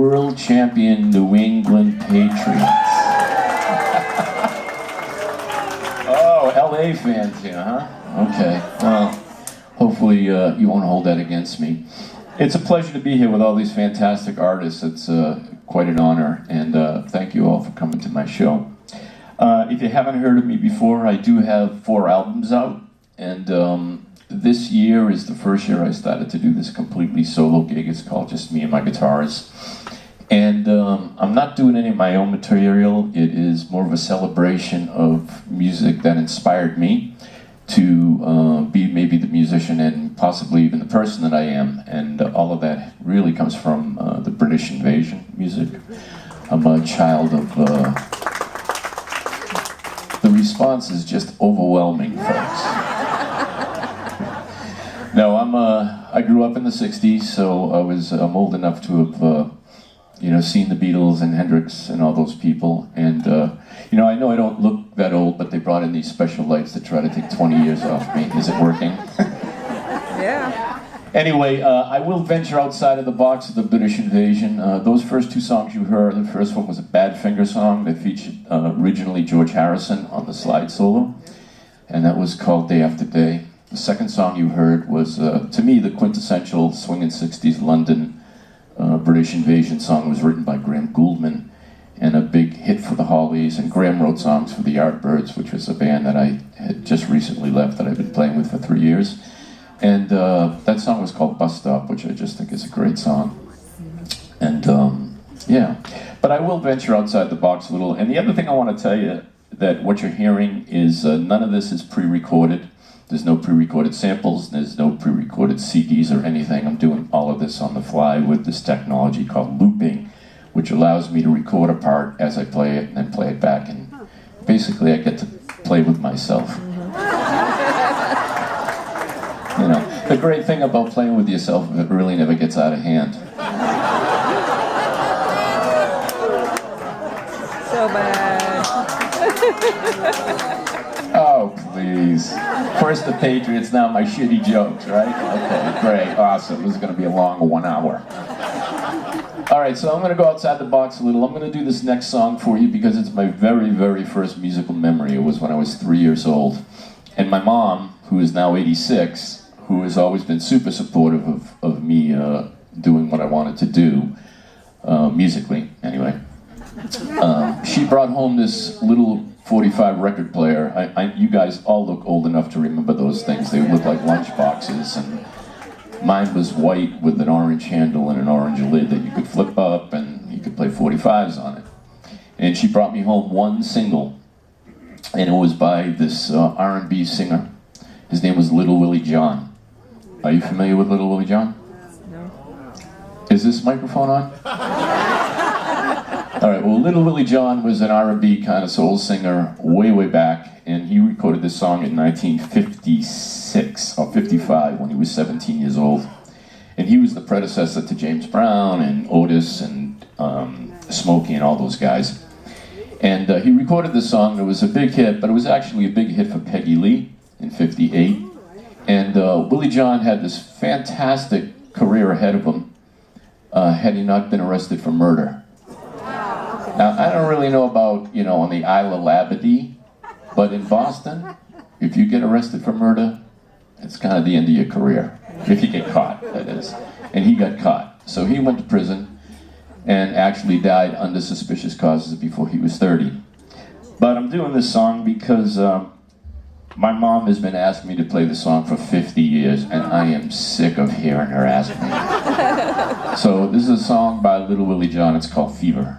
world champion New England Patriots. Oh, LA fans here, huh? Okay, well, hopefully you won't hold that against me. It's a pleasure to be here with all these fantastic artists. It's quite an honor, and thank you all for coming to my show. If you haven't heard of me before, I do have 4 albums out, and this year is the first year I started to do this completely solo gig. It's called Just Me and My Guitars. And I'm not doing any of my own material. It is more of a celebration of music that inspired me to be maybe the musician and possibly even the person that I am. And all of that really comes from the British invasion music. I'm a child of... the response is just overwhelming, folks. No, I grew up in the 60s, so I'm old enough to have seen the Beatles and Hendrix and all those people. And I know I don't look that old, but they brought in these special lights to try to take 20 years off me. Is it working? Yeah. Anyway, I will venture outside of the box of the British invasion. Those first 2 songs you heard, the first one was a Badfinger song that featured originally George Harrison on the slide solo, and that was called Day After Day. The second song you heard was, to me, the quintessential swinging 60s London British invasion song. Was written by Graham Gouldman and a big hit for the Hollies, and Graham wrote songs for the Yardbirds, which was a band that I had just recently left that I've been playing with for 3 years. And that song was called Bus Stop, which I just think is a great song. And yeah, but I will venture outside the box a little. And the other thing I want to tell you, that what you're hearing is none of this is pre-recorded. There's no pre-recorded samples, there's no pre-recorded CDs or anything. I'm doing all of this on the fly with this technology called looping, which allows me to record a part as I play it and then play it back. And basically I get to play with myself. You know, the great thing about playing with yourself is it really never gets out of hand. So bad. Oh, please. First the Patriots, now my shitty jokes, right? Okay, great, awesome. This is going to be a long 1 hour. All right, so I'm going to go outside the box a little. I'm going to do this next song for you because it's my very, very first musical memory. It was when I was 3 years old. And my mom, who is now 86, who has always been super supportive of me doing what I wanted to do, musically, anyway. She brought home this little 45 record player. You guys all look old enough to remember those things. They look like lunch boxes, and mine was white with an orange handle and an orange lid that you could flip up, and you could play 45s on it. And she brought me home 1 single, and it was by this R&B singer. His name was Little Willie John. Are you familiar with Little Willie John? No. Is this microphone on? All right, well, Little Willie John was an R&B kind of soul singer way, way back, and he recorded this song in 1956 or 55 when he was 17 years old. And he was the predecessor to James Brown and Otis and Smokey and all those guys. And he recorded this song. It was a big hit, but it was actually a big hit for Peggy Lee in 58. And Willie John had this fantastic career ahead of him had he not been arrested for murder. Now, I don't really know about, on the Isle of Labadee, but in Boston, if you get arrested for murder, it's kind of the end of your career. If you get caught, that is. And he got caught. So he went to prison and actually died under suspicious causes before he was 30. But I'm doing this song because my mom has been asking me to play the song for 50 years, and I am sick of hearing her ask me. So this is a song by Little Willie John. It's called Fever.